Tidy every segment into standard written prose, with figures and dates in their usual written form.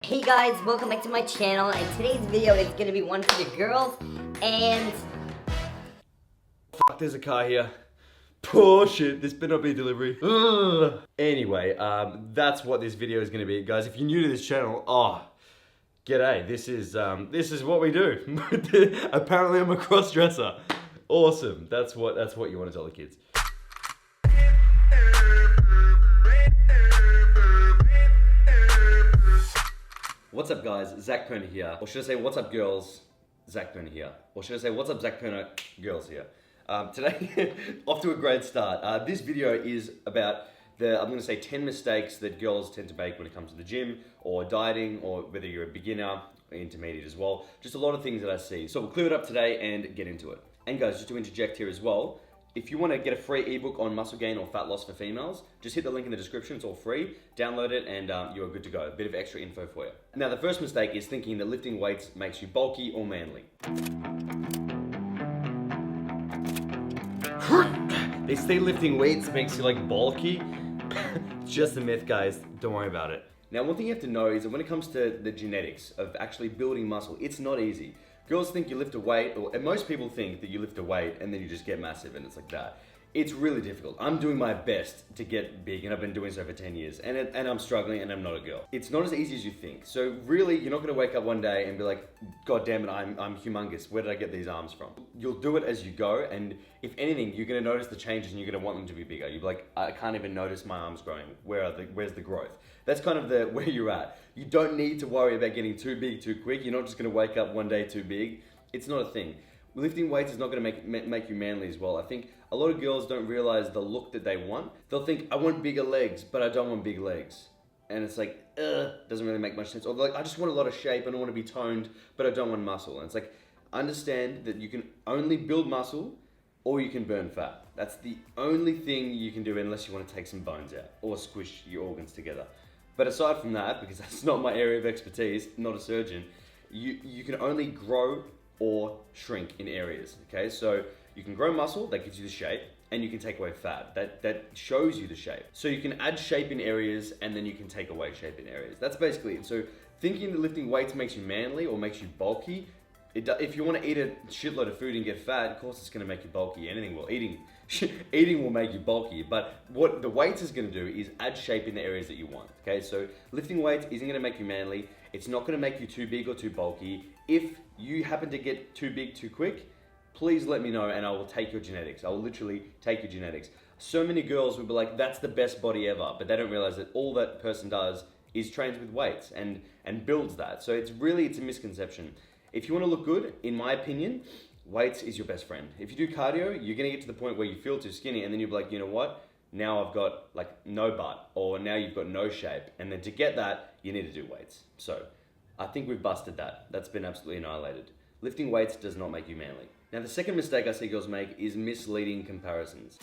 Hey guys, welcome back to my channel, and today's video is going to be one for the girls, and... Fuck, there's a car here. Oh shit, this better not be delivery. Ugh. Anyway, that's what this video is going to be. Guys, if you're new to this channel, g'day, this is what we do. Apparently I'm a cross-dresser. Awesome, that's what you want to tell the kids. What's up guys, Zac Perna here. Or should I say, what's up girls, Zac Perna here. Or should I say, what's up Zac Perna, girls here. Today, off to a great start. This video is about I'm gonna say 10 mistakes that girls tend to make when it comes to the gym, or dieting, or whether you're a beginner, or intermediate as well. Just a lot of things that I see. So we'll clear it up today and get into it. And guys, just to interject here as well, if you want to get a free ebook on muscle gain or fat loss for females, just hit the link in the description, it's all free, download it, and you're good to go. A bit of extra info for you. Now the first mistake is thinking that lifting weights makes you bulky or manly. They say lifting weights makes you like bulky. Just a myth, guys, don't worry about it. Now one thing you have to know is that when it comes to the genetics of actually building muscle, it's not easy. Girls think you lift a weight, and most people think that you lift a weight and then you just get massive and it's like that. It's really difficult. I'm doing my best to get big, and I've been doing so for 10 years, and I'm struggling, and I'm not a girl. It's not as easy as you think. So really, you're not gonna wake up one day and be like, God damn it, I'm humongous. Where did I get these arms from? You'll do it as you go, and if anything, you're gonna notice the changes and you're gonna want them to be bigger. You'll be like, I can't even notice my arms growing. Where's the growth? That's kind of where you're at. You don't need to worry about getting too big too quick. You're not just gonna wake up one day too big. It's not a thing. Lifting weights is not going to make you manly as well. I think a lot of girls don't realize the look that they want. They'll think, I want bigger legs, but I don't want big legs. And it's like, doesn't really make much sense. Or they're like, I just want a lot of shape, I don't want to be toned, but I don't want muscle. And it's like, understand that you can only build muscle or you can burn fat. That's the only thing you can do unless you want to take some bones out or squish your organs together. But aside from that, because that's not my area of expertise, not a surgeon, you can only grow or shrink in areas, okay? So you can grow muscle, that gives you the shape, and you can take away fat, that shows you the shape. So you can add shape in areas, and then you can take away shape in areas. That's basically it. So thinking that lifting weights makes you manly or makes you bulky, if you want to eat a shitload of food and get fat, of course it's going to make you bulky. Anything will. Eating will make you bulky, but what the weights is going to do is add shape in the areas that you want, okay? So lifting weights isn't going to make you manly. It's not going to make you too big or too bulky. If you happen to get too big too quick, please let me know and I will take your genetics. I will literally take your genetics. So many girls will be like, that's the best body ever, but they don't realize that all that person does is trains with weights and builds that. So it's a misconception. If you want to look good, in my opinion, weights is your best friend. If you do cardio, you're going to get to the point where you feel too skinny, and then you'll be like, you know what? Now I've got like no butt, or now you've got no shape. And then to get that, you need to do weights. So I think we've busted that. That's been absolutely annihilated. Lifting weights does not make you manly. Now the second mistake I see girls make is misleading comparisons.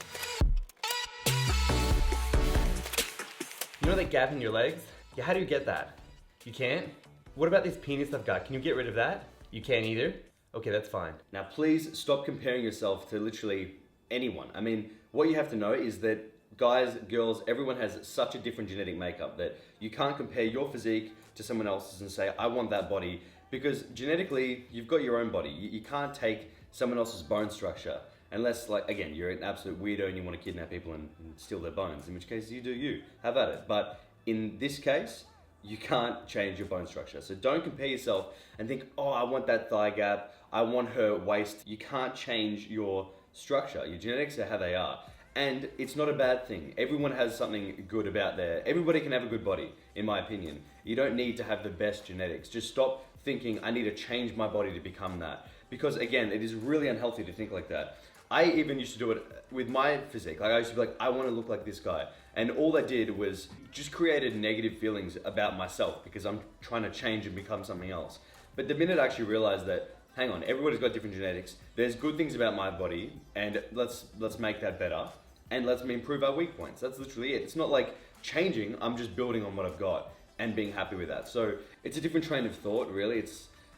You know that gap in your legs? Yeah, how do you get that? You can't? What about this penis I've got? Can you get rid of that? You can't either? Okay, that's fine. Now please stop comparing yourself to literally anyone. I mean, what you have to know is that guys, girls, everyone has such a different genetic makeup that you can't compare your physique to someone else's and say, I want that body, because genetically, you've got your own body. You can't take someone else's bone structure unless, like, again, you're an absolute weirdo and you want to kidnap people and steal their bones, in which case you do you. Have at it. But in this case, you can't change your bone structure. So don't compare yourself and think, oh, I want that thigh gap, I want her waist. You can't change your structure. Your genetics are how they are. And it's not a bad thing. Everyone has something good about everybody can have a good body, in my opinion. You don't need to have the best genetics. Just stop thinking, I need to change my body to become that. Because again, it is really unhealthy to think like that. I even used to do it with my physique. Like I used to be like, I want to look like this guy. And all that did was just created negative feelings about myself because I'm trying to change and become something else. But the minute I actually realized that, hang on, everybody's got different genetics. There's good things about my body, and let's make that better. And let's improve our weak points. That's literally it. It's not like changing, I'm just building on what I've got and being happy with that. So it's a different train of thought, really.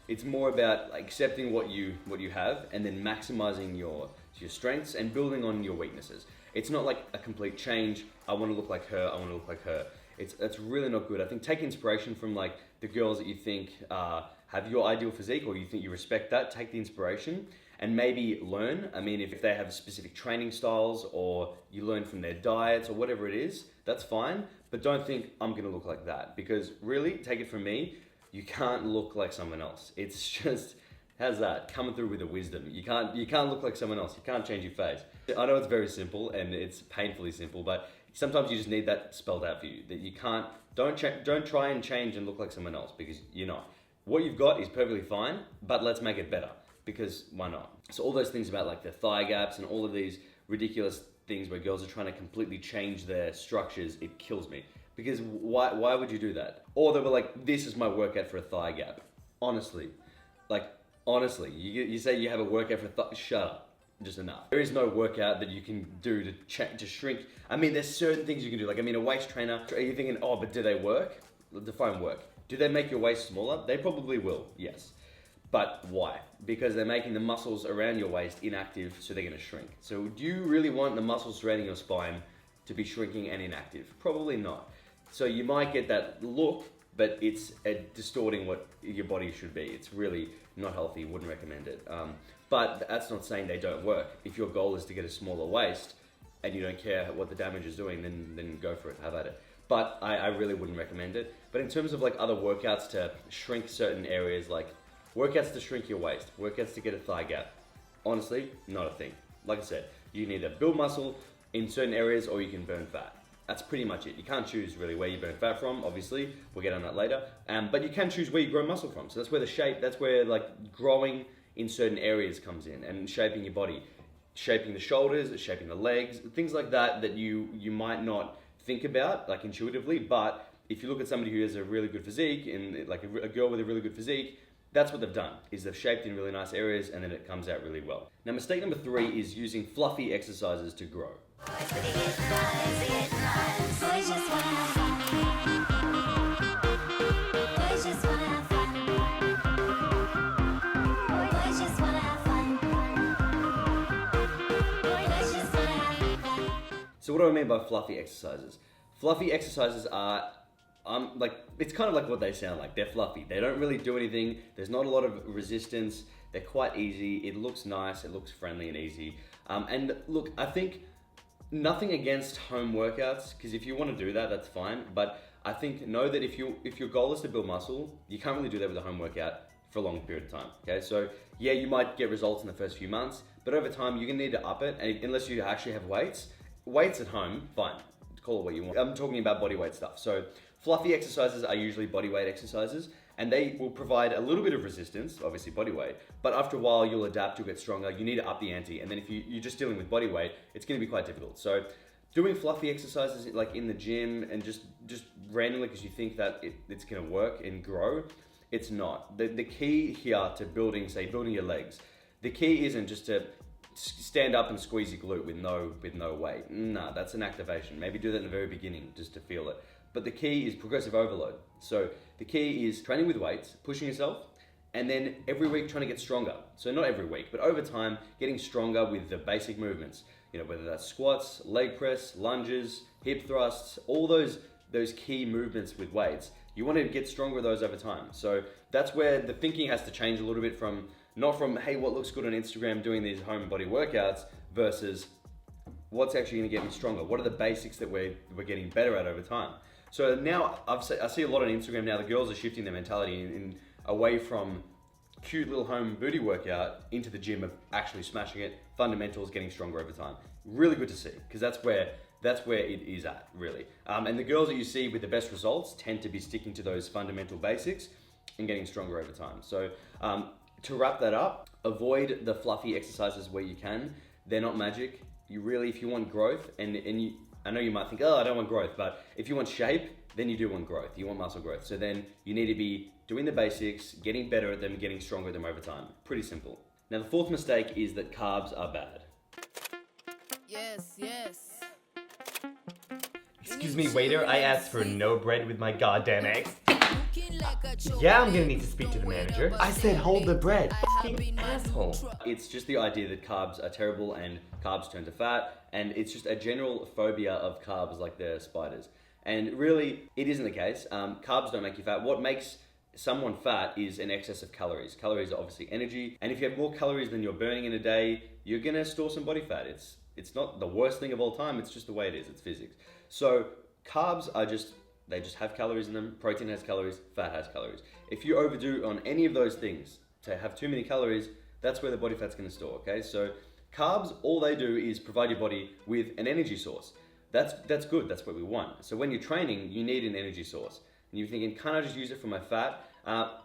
It's more about accepting what you have and then maximizing your strengths and building on your weaknesses. It's not like a complete change. I want to look like her, I want to look like her. It's really not good. I think take inspiration from like the girls that you think have your ideal physique, or you think you respect that, take the inspiration and maybe learn. I mean, if they have specific training styles, or you learn from their diets or whatever it is, that's fine. But don't think I'm gonna look like that, because really, take it from me, you can't look like someone else. It's just, how's that? Coming through with the wisdom. You can't look like someone else. You can't change your face. I know it's very simple and it's painfully simple, but sometimes you just need that spelled out for you. That you can't, don't try and change and look like someone else, because you're not. What you've got is perfectly fine, but let's make it better, because why not? So all those things about like the thigh gaps and all of these ridiculous things where girls are trying to completely change their structures, it kills me. Because why would you do that? Or they were like, this is my workout for a thigh gap. Honestly, you say you have a workout for a thigh, shut up, just enough. There is no workout that you can do to shrink. I mean, there's certain things you can do. Like, I mean, a waist trainer, are you thinking, oh, but do they work? Define work. Do they make your waist smaller? They probably will, yes. But why? Because they're making the muscles around your waist inactive, so they're gonna shrink. So do you really want the muscles surrounding your spine to be shrinking and inactive? Probably not. So you might get that look, but it's distorting what your body should be. It's really not healthy, wouldn't recommend it. But that's not saying they don't work. If your goal is to get a smaller waist and you don't care what the damage is doing, then go for it, have at it. But I really wouldn't recommend it. But in terms of like other workouts to shrink certain areas, like workouts to shrink your waist, workouts to get a thigh gap, honestly, not a thing. Like I said, you can either build muscle in certain areas or you can burn fat. That's pretty much it. You can't choose really where you burn fat from, obviously. We'll get on that later. But you can choose where you grow muscle from. So that's where the shape, that's where like growing in certain areas comes in, and shaping your body. Shaping the shoulders, shaping the legs, things like that you might not think about like intuitively, but if you look at somebody who has a really good physique, and like a girl with a really good physique, that's what they've done, is they've shaped in really nice areas and then it comes out really well. Now, mistake number 3 is using fluffy exercises to grow. So what do I mean by fluffy exercises? Fluffy exercises are, it's kind of like what they sound like. They're fluffy. They don't really do anything. There's not a lot of resistance. They're quite easy. It looks nice. It looks friendly and easy. And look, I think nothing against home workouts, because if you want to do that, that's fine. But I think know that if your goal is to build muscle, you can't really do that with a home workout for a long period of time. Okay, so yeah, you might get results in the first few months, but over time you're gonna need to up it. And unless you actually have weights at home, fine. Call it what you want. I'm talking about body weight stuff. So fluffy exercises are usually body weight exercises, and they will provide a little bit of resistance, obviously body weight, but after a while you'll adapt, you'll get stronger, you need to up the ante, and then if you're just dealing with body weight, it's gonna be quite difficult. So doing fluffy exercises like in the gym and just randomly because you think that it's gonna work and grow, it's not. The key here to building your legs, the key isn't just to stand up and squeeze your glute with no weight. Nah, that's an activation. Maybe do that in the very beginning just to feel it. But the key is progressive overload. So the key is training with weights, pushing yourself, and then every week trying to get stronger. So not every week, but over time, getting stronger with the basic movements. You know, whether that's squats, leg press, lunges, hip thrusts, all those key movements with weights. You want to get stronger with those over time. So that's where the thinking has to change a little bit not from, hey, what looks good on Instagram doing these home body workouts versus what's actually gonna get me stronger? What are the basics that we're getting better at over time? So now I see a lot on Instagram now, the girls are shifting their mentality in away from cute little home booty workout into the gym of actually smashing it, fundamentals, getting stronger over time. Really good to see, because that's where it is at, really. And the girls that you see with the best results tend to be sticking to those fundamental basics and getting stronger over time. So to wrap that up, avoid the fluffy exercises where you can. They're not magic. If you want growth, I know you might think, oh, I don't want growth, but if you want shape, then you do want growth. You want muscle growth. So then you need to be doing the basics, getting better at them, getting stronger at them over time. Pretty simple. Now, the 4th mistake is that carbs are bad. Yes. Excuse me, waiter, I asked for no bread with my goddamn eggs. Yeah, I'm gonna need to speak to the manager. I said hold the bread. Fucking asshole. It's just the idea that carbs are terrible and carbs turn to fat, and it's just a general phobia of carbs like they're spiders. And really, it isn't the case. Carbs don't make you fat. What makes someone fat is an excess of calories. Calories are obviously energy, and if you have more calories than you're burning in a day, you're gonna store some body fat. It's not the worst thing of all time, it's just the way it is, it's physics. So carbs are they just have calories in them. Protein has calories, fat has calories. If you overdo on any of those things, to have too many calories, that's where the body fat's gonna store, okay? So carbs, all they do is provide your body with an energy source. That's good, that's what we want. So when you're training, you need an energy source. And you're thinking, can't I just use it for my fat?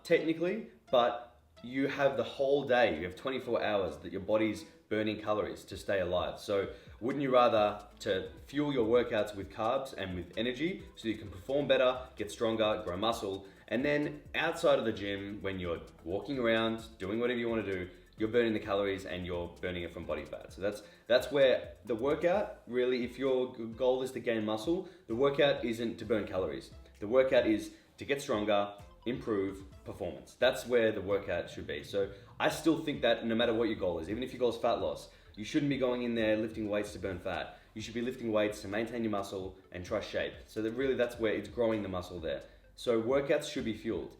Technically, but you have the whole day, you have 24 hours that your body's burning calories to stay alive. So wouldn't you rather to fuel your workouts with carbs and with energy so you can perform better, get stronger, grow muscle, and then outside of the gym, when you're walking around, doing whatever you want to do, you're burning the calories and you're burning it from body fat. So that's where the workout, really, if your goal is to gain muscle, the workout isn't to burn calories. The workout is to get stronger, improve performance. That's where the workout should be. So I still think that no matter what your goal is, even if your goal is fat loss, you shouldn't be going in there lifting weights to burn fat. You should be lifting weights to maintain your muscle and try shape. So that's where it's growing the muscle there. So workouts should be fueled.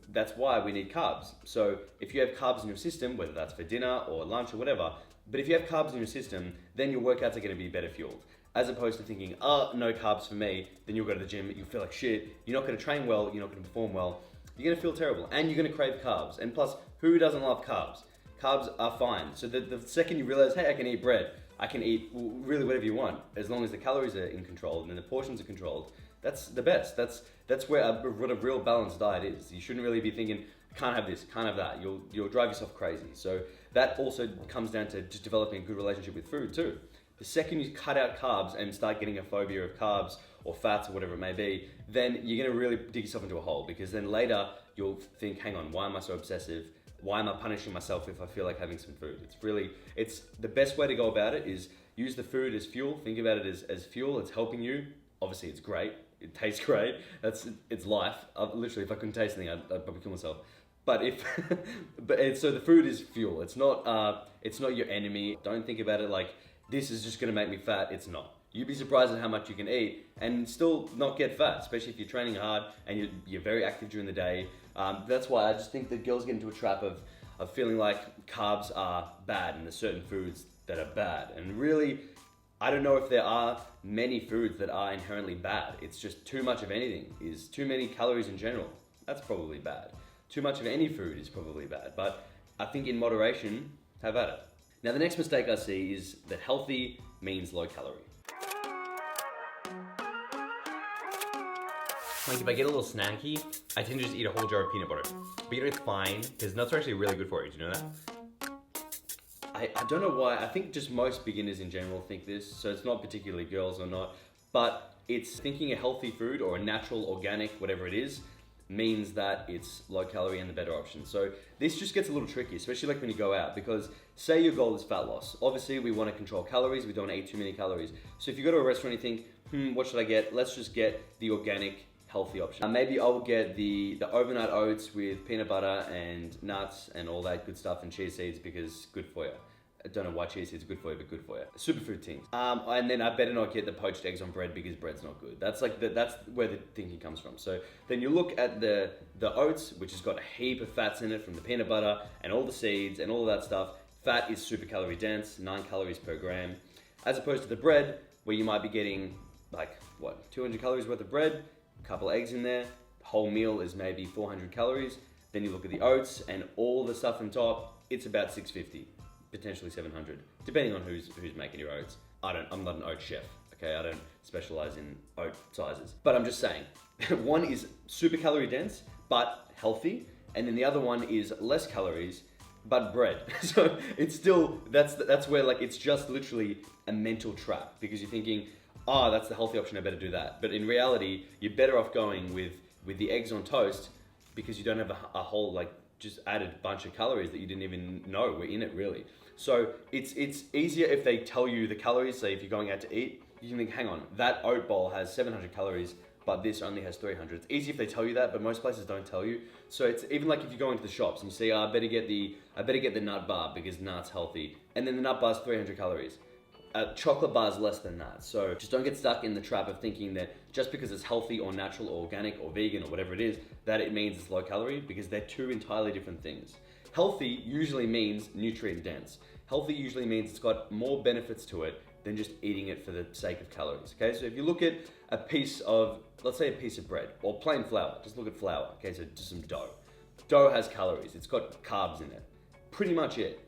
That's why we need carbs. So if you have carbs in your system, whether that's for dinner or lunch or whatever, but if you have carbs in your system, then your workouts are going to be better fueled. As opposed to thinking, no carbs for me, then you'll go to the gym, you'll feel like shit, you're not going to train well, you're not going to perform well, you're going to feel terrible, and you're going to crave carbs. And plus, who doesn't love carbs? Carbs are fine. So the second you realize, hey, I can eat bread, I can eat really whatever you want, as long as the calories are in control and the portions are controlled, that's the best. That's where what a real balanced diet is. You shouldn't really be thinking, can't have this, can't have that. You'll drive yourself crazy. So that also comes down to just developing a good relationship with food too. The second you cut out carbs and start getting a phobia of carbs or fats or whatever it may be, then you're gonna really dig yourself into a hole, because then later you'll think, hang on, why am I so obsessive? Why am I punishing myself if I feel like having some food? It's the best way to go about it is use the food as fuel. Think about it as fuel. It's helping you. Obviously it's great. It tastes great. It's life. Literally, if I couldn't taste anything, I'd probably kill myself. But so the food is fuel. It's not your enemy. Don't think about it like, this is just gonna make me fat. It's not. You'd be surprised at how much you can eat and still not get fat, especially if you're training hard and you're very active during the day. That's why I just think that girls get into a trap of feeling like carbs are bad and there's certain foods that are bad. And really, I don't know if there are many foods that are inherently bad. It's just too much of anything is too many calories in general. That's probably bad. Too much of any food is probably bad. But I think in moderation, have at it. Now the next mistake I see is that healthy means low calorie. Like if I get a little snacky, I tend to just eat a whole jar of peanut butter. But you know it's fine, because nuts are actually really good for you, do you know that? I don't know why, I think just most beginners in general think this, so it's not particularly girls or not, but it's thinking a healthy food or a natural, organic, whatever it is, means that it's low calorie and the better option. So this just gets a little tricky, especially like when you go out, because say your goal is fat loss. Obviously we want to control calories, we don't want to eat too many calories. So if you go to a restaurant and you think, what should I get? Let's just get the organic, healthy option. Maybe I'll get the overnight oats with peanut butter and nuts and all that good stuff and chia seeds because good for you. I don't know why chia seeds are good for you, but good for you. Superfood things. And then I better not get the poached eggs on bread because bread's not good. That's where the thinking comes from. So then you look at the oats, which has got a heap of fats in it from the peanut butter and all the seeds and all of that stuff. Fat is super calorie dense, 9 calories per gram. As opposed to the bread, where you might be getting 200 calories worth of bread, a couple eggs in there, the whole meal is maybe 400 calories. Then you look at the oats and all the stuff on top, it's about 650. Potentially 700, depending on who's making your oats. I'm not an oat chef, okay? I don't specialize in oat sizes. But I'm just saying, one is super calorie dense, but healthy, and then the other one is less calories, but bread. So it's still, that's where it's just literally a mental trap, because you're thinking, that's the healthy option, I better do that. But in reality, you're better off going with the eggs on toast, because you don't have a whole just added bunch of calories that you didn't even know were in it really. So it's easier if they tell you the calories. Say if you're going out to eat, you can think, hang on, that oat bowl has 700 calories, but this only has 300. It's easy if they tell you that, but most places don't tell you. So it's even like if you go into the shops and you say, I better get the nut bar because nut's healthy, and then the nut bar's 300 calories. A chocolate bar is less than that. So just don't get stuck in the trap of thinking that just because it's healthy or natural or organic or vegan or whatever it is, that it means it's low calorie, because they're two entirely different things. Healthy usually means nutrient dense. Healthy usually means it's got more benefits to it than just eating it for the sake of calories, okay? So if you look at a piece of, let's say a piece of bread or plain flour, just look at flour, okay? So just some dough. Dough has calories, it's got carbs in it. Pretty much it.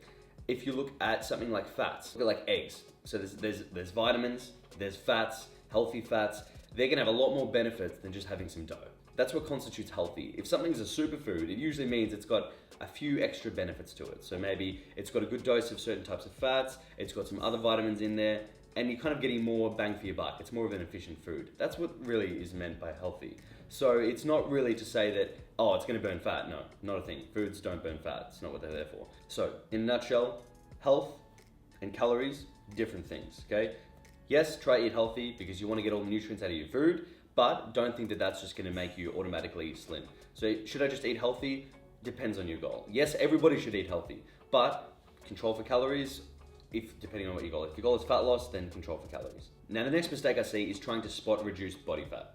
If you look at something like fats, look at like eggs. So there's vitamins, there's fats, healthy fats. They're gonna have a lot more benefits than just having some dough. That's what constitutes healthy. If something's a superfood, it usually means it's got a few extra benefits to it. So maybe it's got a good dose of certain types of fats, it's got some other vitamins in there, and you're kind of getting more bang for your buck. It's more of an efficient food. That's what really is meant by healthy. So it's not really to say that, oh, it's gonna burn fat. No, not a thing. Foods don't burn fat. It's not what they're there for. So in a nutshell, health and calories, different things, okay? Yes, try to eat healthy because you wanna get all the nutrients out of your food, but don't think that that's just gonna make you automatically slim. So should I just eat healthy? Depends on your goal. Yes, everybody should eat healthy, but control for calories, depending on what your goal is. If your goal is fat loss, then control for calories. Now the next mistake I see is trying to spot reduce body fat.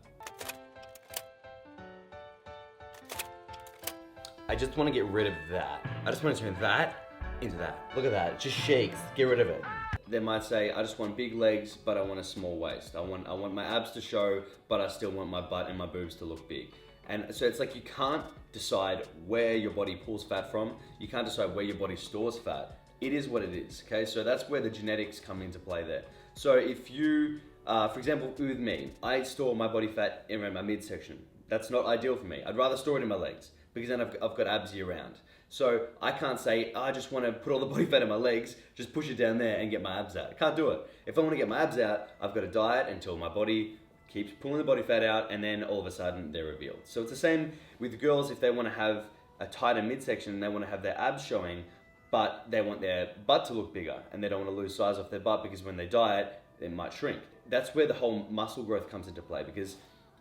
I just wanna get rid of that. I just wanna turn that into that. Look at that, it just shakes, get rid of it. They might say, I just want big legs, but I want a small waist. I want my abs to show, but I still want my butt and my boobs to look big. And so it's like you can't decide where your body pulls fat from. You can't decide where your body stores fat. It is what it is, okay? So that's where the genetics come into play there. So if you, for example, with me, I store my body fat around my midsection. That's not ideal for me. I'd rather store it in my legs because then I've got abs year round. So I can't say, I just want to put all the body fat in my legs, just push it down there and get my abs out. I can't do it. If I want to get my abs out, I've got to diet until my body keeps pulling the body fat out, and then all of a sudden they're revealed. So it's the same with girls if they want to have a tighter midsection and they want to have their abs showing, but they want their butt to look bigger and they don't want to lose size off their butt because when they diet, it might shrink. That's where the whole muscle growth comes into play, because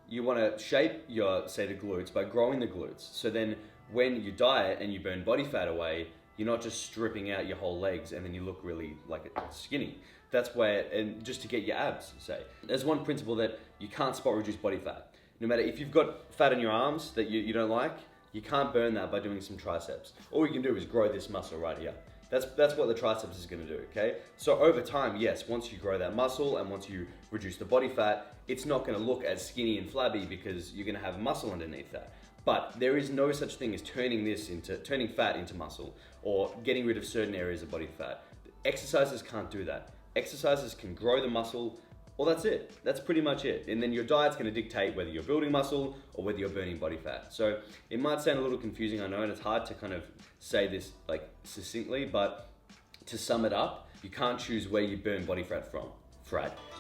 you want to shape your, say, the glutes by growing the glutes. So then when you diet and you burn body fat away, you're not just stripping out your whole legs and then you look really like skinny. That's where, and just to get your abs, say. There's one principle that you can't spot reduce body fat. No matter if you've got fat in your arms that you don't like, you can't burn that by doing some triceps. All you can do is grow this muscle right here. That's what the triceps is gonna do, okay? So over time, yes, once you grow that muscle and once you reduce the body fat, it's not gonna look as skinny and flabby because you're gonna have muscle underneath that. But there is no such thing as turning fat into muscle or getting rid of certain areas of body fat. Exercises can't do that. Exercises can grow the muscle, well, that's it. That's pretty much it. And then your diet's gonna dictate whether you're building muscle or whether you're burning body fat. So it might sound a little confusing, I know, and it's hard to kind of say this like succinctly, but to sum it up, you can't choose where you burn body fat from.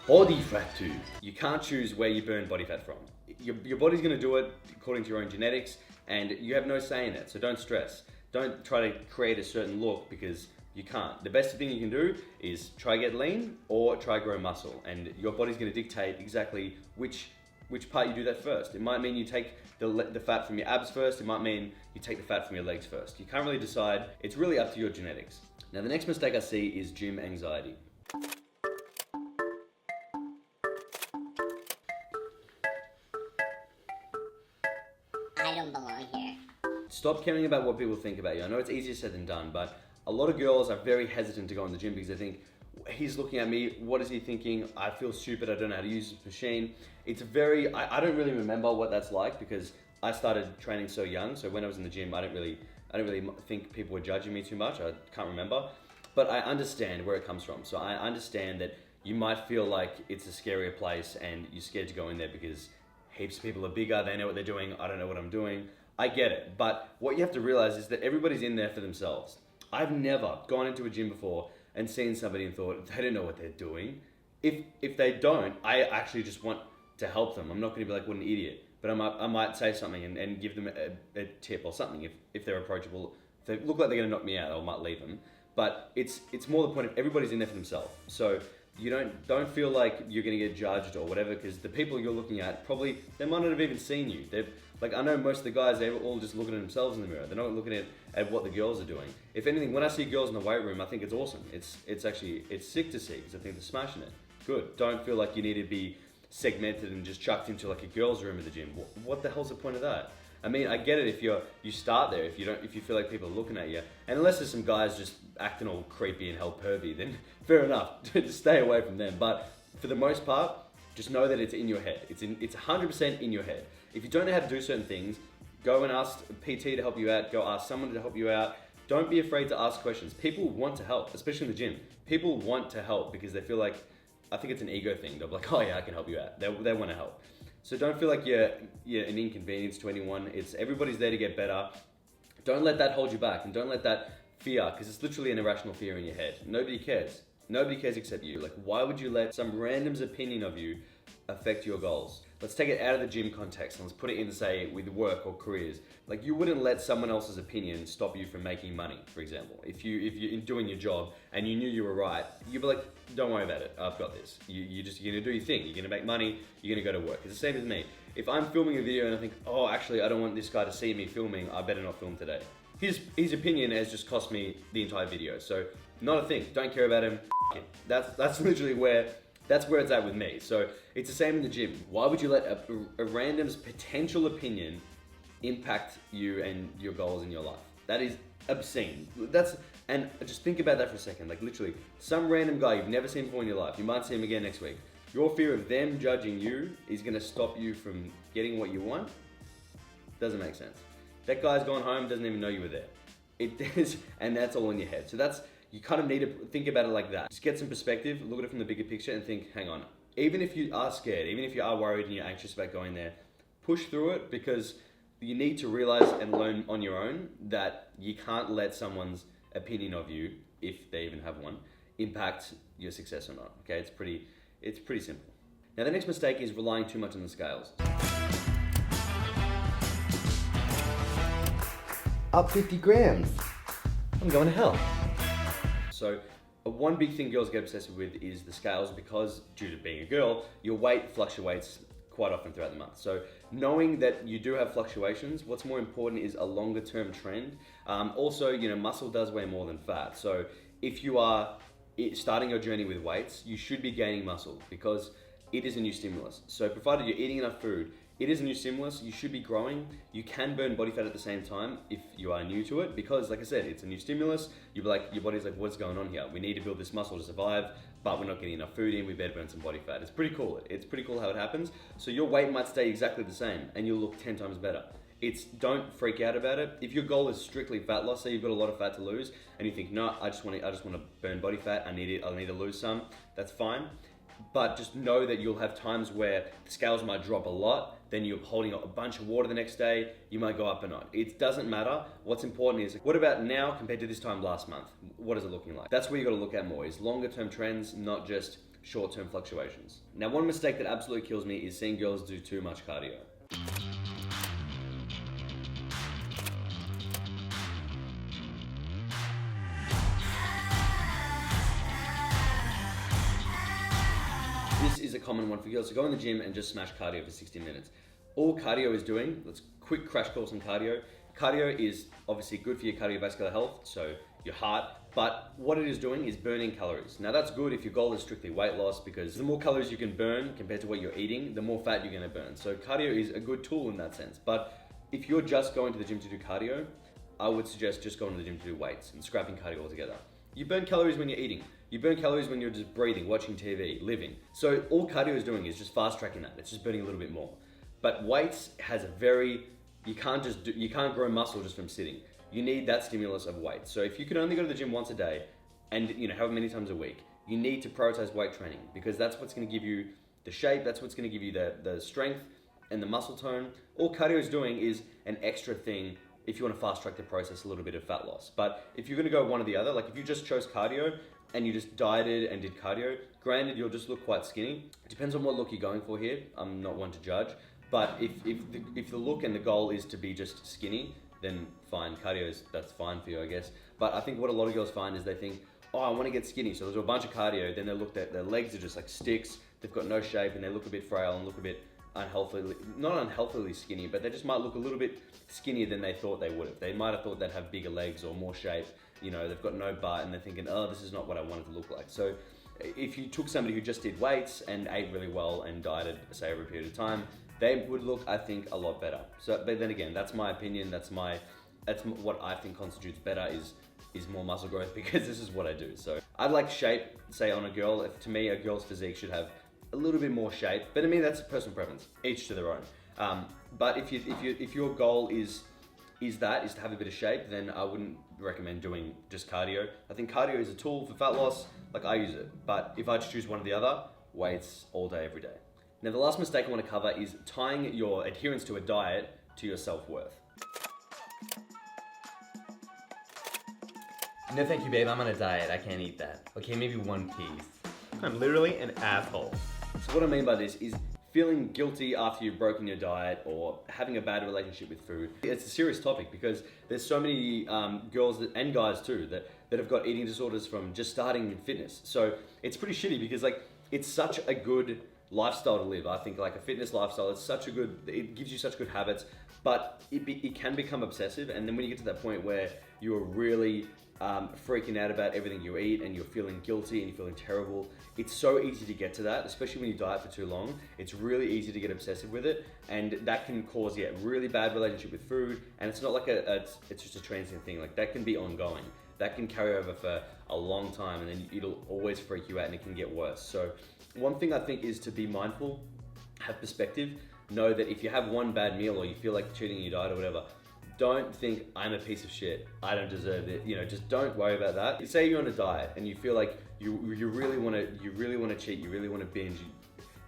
Body fat too. You can't choose where you burn body fat from. Your body's gonna do it according to your own genetics, and you have no say in it, so don't stress. Don't try to create a certain look because you can't. The best thing you can do is try get lean or try grow muscle, and your body's gonna dictate exactly which part you do that first. It might mean you take the fat from your abs first, it might mean you take the fat from your legs first. You can't really decide, it's really up to your genetics. Now the next mistake I see is gym anxiety. I don't belong here. Stop caring about what people think about you. I know it's easier said than done, but a lot of girls are very hesitant to go in the gym because they think, he's looking at me, what is he thinking? I feel stupid, I don't know how to use this machine. It's very, I don't really remember what that's like because I started training so young, so when I was in the gym, I didn't really think people were judging me too much, I can't remember. But I understand where it comes from. So I understand that you might feel like it's a scarier place and you're scared to go in there because heaps of people are bigger, they know what they're doing, I don't know what I'm doing. I get it, but what you have to realize is that everybody's in there for themselves. I've never gone into a gym before and seen somebody and thought, they don't know what they're doing. If they don't, I actually just want to help them. I'm not gonna be like, what an idiot. But I might say something and give them a tip or something if they're approachable. If they look like they're gonna knock me out, I might leave them. But it's more the point of everybody's in there for themselves. So you don't feel like you're gonna get judged or whatever, because the people you're looking at, probably, they might not have even seen you. Like, I know most of the guys, they're all just looking at themselves in the mirror. They're not looking at what the girls are doing. If anything, when I see girls in the weight room, I think it's awesome. It's actually sick to see, because I think they're smashing it. Good. Don't feel like you need to be segmented and just chucked into like a girls' room at the gym. What the hell's the point of that? I mean, I get it if you start there, if you feel like people are looking at you, and unless there's some guys just acting all creepy and hell pervy, then fair enough, just stay away from them. But for the most part, just know that it's in your head. It's 100% in your head. If you don't know how to do certain things, go and ask a PT to help you out. Go ask someone to help you out. Don't be afraid to ask questions. People want to help, especially in the gym. People want to help because they feel like, I think it's an ego thing. They're like, oh yeah, I can help you out. They want to help. So don't feel like you're an inconvenience to anyone. Everybody's there to get better. Don't let that hold you back, and don't let that fear, because it's literally an irrational fear in your head. Nobody cares. Nobody cares except you. Like, why would you let some random's opinion of you affect your goals? Let's take it out of the gym context and let's put it in, say, with work or careers. Like, you wouldn't let someone else's opinion stop you from making money, for example. If you're doing your job and you knew you were right, you'd be like, don't worry about it, I've got this. You're gonna do your thing, you're gonna make money, you're gonna go to work. It's the same as me. If I'm filming a video and I think, oh, actually, I don't want this guy to see me filming, I better not film today. His opinion has just cost me the entire video. So, not a thing, don't care about him, him. That's literally that's where it's at with me. So it's the same in the gym. Why would you let a random's potential opinion impact you and your goals in your life? That is obscene. And just think about that for a second. Like, literally, some random guy you've never seen before in your life, you might see him again next week. Your fear of them judging you is gonna stop you from getting what you want. Doesn't make sense. That guy's gone home, doesn't even know you were there. It is, and that's all in your head. So you kind of need to think about it like that. Just get some perspective, look at it from the bigger picture and think, hang on, even if you are scared, even if you are worried and you're anxious about going there, push through it, because you need to realize and learn on your own that you can't let someone's opinion of you, if they even have one, impact your success or not, okay? It's pretty simple. Now, the next mistake is relying too much on the scales. Up 50 grams. I'm going to hell. So one big thing girls get obsessive with is the scales, because due to being a girl, your weight fluctuates quite often throughout the month. So knowing that you do have fluctuations, what's more important is a longer term trend. Also, muscle does weigh more than fat. So if you are starting your journey with weights, you should be gaining muscle, because it is a new stimulus. So provided you're eating enough food, it is a new stimulus, you should be growing. You can burn body fat at the same time if you are new to it, because like I said, it's a new stimulus. You'll be like, your body's like, what's going on here? We need to build this muscle to survive, but we're not getting enough food in, we better burn some body fat. It's pretty cool. It's pretty cool how it happens. So your weight might stay exactly the same and you'll look 10 times better. Don't freak out about it. If your goal is strictly fat loss, say you've got a lot of fat to lose and you think, no, I just want to burn body fat, I need to lose some, that's fine. But just know that you'll have times where the scales might drop a lot, then you're holding a bunch of water the next day, you might go up or not. It doesn't matter. What's important is, what about now compared to this time last month? What is it looking like? That's where you got to look at more, is longer term trends, not just short term fluctuations. Now, one mistake that absolutely kills me is seeing girls do too much cardio. This is a common one for girls. So go in the gym and just smash cardio for 60 minutes. All cardio is doing, let's quick crash course on cardio. Cardio is obviously good for your cardiovascular health, so your heart, but what it is doing is burning calories. Now that's good if your goal is strictly weight loss, because the more calories you can burn compared to what you're eating, the more fat you're gonna burn. So cardio is a good tool in that sense. But if you're just going to the gym to do cardio, I would suggest just going to the gym to do weights and scrapping cardio altogether. You burn calories when you're eating. You burn calories when you're just breathing, watching TV, living. So all cardio is doing is just fast tracking that. It's just burning a little bit more. But weights has you can't grow muscle just from sitting. You need that stimulus of weight. So if you can only go to the gym once a day and however many times a week, you need to prioritize weight training, because that's what's gonna give you the shape, that's what's gonna give you the strength and the muscle tone. All cardio is doing is an extra thing if you want to fast track the process a little bit of fat loss. But if you're gonna go one or the other, like if you just chose cardio and you just dieted and did cardio, granted you'll just look quite skinny. It depends on what look you're going for here. I'm not one to judge. But if the look and the goal is to be just skinny, then fine, that's fine for you, I guess. But I think what a lot of girls find is they think, oh, I want to get skinny, so they'll do a bunch of cardio, then they look at their legs are just like sticks, they've got no shape, and they look a bit frail and look a bit not unhealthily skinny, but they just might look a little bit skinnier than they thought they would have. They might have thought they'd have bigger legs or more shape. You know, they've got no butt and they're thinking, oh, this is not what I wanted to look like. So if you took somebody who just did weights and ate really well and dieted, say, over a period of time, they would look, I think, a lot better. So, but then again, that's my opinion. That's what I think constitutes better is more muscle growth, because this is what I do. So I'd like shape, say, on a girl. To me, a girl's physique should have a little bit more shape, but I mean, that's personal preference, each to their own. But if your goal is to have a bit of shape, then I wouldn't recommend doing just cardio. I think cardio is a tool for fat loss, like I use it. But if I had to choose one or the other, weights all day, every day. Now, the last mistake I want to cover is tying your adherence to a diet to your self-worth. No thank you, babe, I'm on a diet, I can't eat that. Okay, maybe one piece. I'm literally an asshole. So what I mean by this is feeling guilty after you've broken your diet or having a bad relationship with food. It's a serious topic because there's so many girls and guys too that have got eating disorders from just starting in fitness. So it's pretty shitty because like it's such a good lifestyle to live. I think like a fitness lifestyle, it gives you such good habits, but it can become obsessive. And then when you get to that point where you're really freaking out about everything you eat and you're feeling guilty and you're feeling terrible, it's so easy to get to that, especially when you diet for too long. It's really easy to get obsessive with it, and that can cause really bad relationship with food. And it's not like it's just a transient thing. Like that can be ongoing. That can carry over for a long time, and then it'll always freak you out, and it can get worse. So one thing I think is to be mindful, have perspective, know that if you have one bad meal or you feel like cheating on your diet or whatever, don't think I'm a piece of shit, I don't deserve it. You know, just don't worry about that. Say you're on a diet and you feel like you really want to cheat, you really want to binge.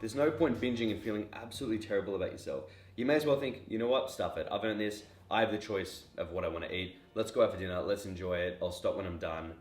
There's no point binging and feeling absolutely terrible about yourself. You may as well think, you know what, stuff it. I've earned this. I have the choice of what I want to eat. Let's go out for dinner. Let's enjoy it. I'll stop when I'm done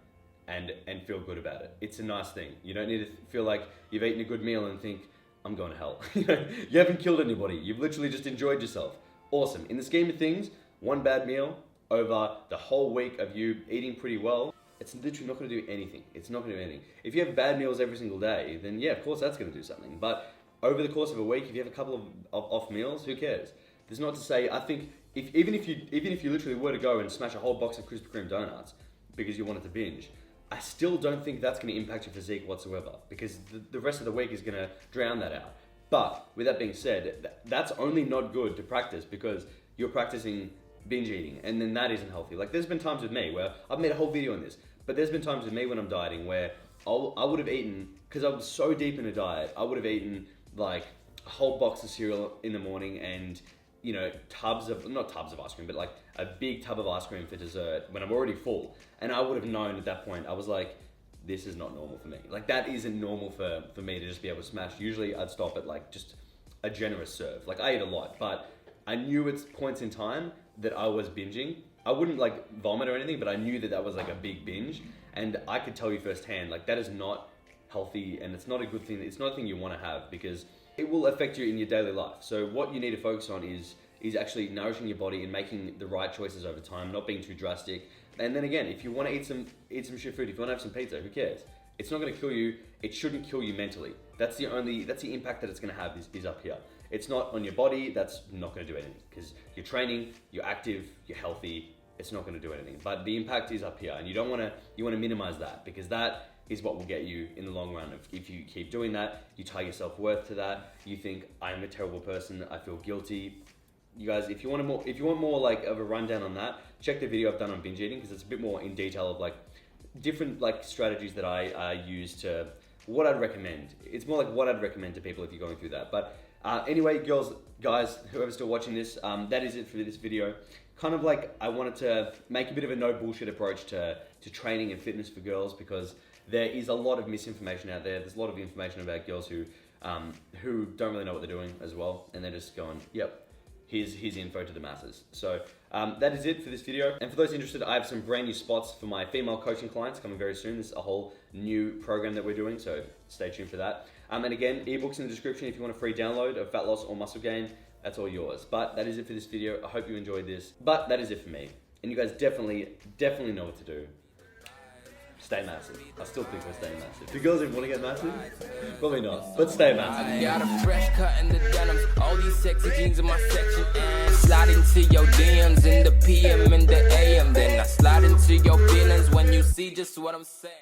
and feel good about it. It's a nice thing. You don't need to feel like you've eaten a good meal and think, I'm going to hell. You haven't killed anybody. You've literally just enjoyed yourself. Awesome. In the scheme of things, one bad meal over the whole week of you eating pretty well, it's literally not going to do anything. It's not going to do anything. If you have bad meals every single day, then yeah, of course that's going to do something. But over the course of a week, if you have a couple of off meals, who cares? There's not to say, I think, even if you literally were to go and smash a whole box of Krispy Kreme donuts because you wanted to binge, I still don't think that's going to impact your physique whatsoever, because the rest of the week is going to drown that out. But with that being said, that's only not good to practice because you're practicing binge eating, and then that isn't healthy. Like there's been times with me where I've made a whole video on this, but there's been times with me when I'm dieting where I would have eaten, because I was so deep in a diet, I would have eaten like a whole box of cereal in the morning and, you know, not tubs of ice cream, but like a big tub of ice cream for dessert when I'm already full. And I would have known at that point, I was like, this is not normal for me. Like that isn't normal for me to just be able to smash. Usually I'd stop at like just a generous serve. Like I eat a lot, but I knew at points in time that I was binging. I wouldn't like vomit or anything, but I knew that was like a big binge. And I could tell you firsthand, like that is not healthy, and it's not a good thing. It's not a thing you want to have because it will affect you in your daily life. So what you need to focus on is actually nourishing your body and making the right choices over time, not being too drastic. And then again, if you want to eat some shit food, if you want to have some pizza, who cares? It's not going to kill you. It shouldn't kill you mentally. That's the impact that it's going to have is up here. It's not on your body. That's not going to do anything because you're training, you're active, you're healthy. It's not going to do anything. But the impact is up here, and you want to minimize that, because that is what will get you in the long run. If you keep doing that, you tie your self-worth to that. You think I'm a terrible person. I feel guilty. You guys, if you want more like of a rundown on that, check the video I've done on binge eating, because it's a bit more in detail of like different like strategies that I use to what I'd recommend. It's more like what I'd recommend to people if you're going through that. But anyway, girls, guys, whoever's still watching this, that is it for this video. Kind of like I wanted to make a bit of a no bullshit approach to training and fitness for girls, because there is a lot of misinformation out there. There's a lot of information about girls who don't really know what they're doing as well, and they're just going, yep, here's info to the masses. So that is it for this video. And for those interested, I have some brand new spots for my female coaching clients coming very soon. This is a whole new program that we're doing, so stay tuned for that. And again, ebooks in the description if you want a free download of fat loss or muscle gain. That's all yours. But that is it for this video. I hope you enjoyed this. But that is it for me. And you guys definitely know what to do. Stay massive. I still think we're staying massive. Do girls even want to get massive? Probably not. But stay, man. I got a fresh cut in the denims, all these sexy jeans in my section, and slide into your DMs in the PM and the AM. Then I slide into your feelings when you see just what I'm saying.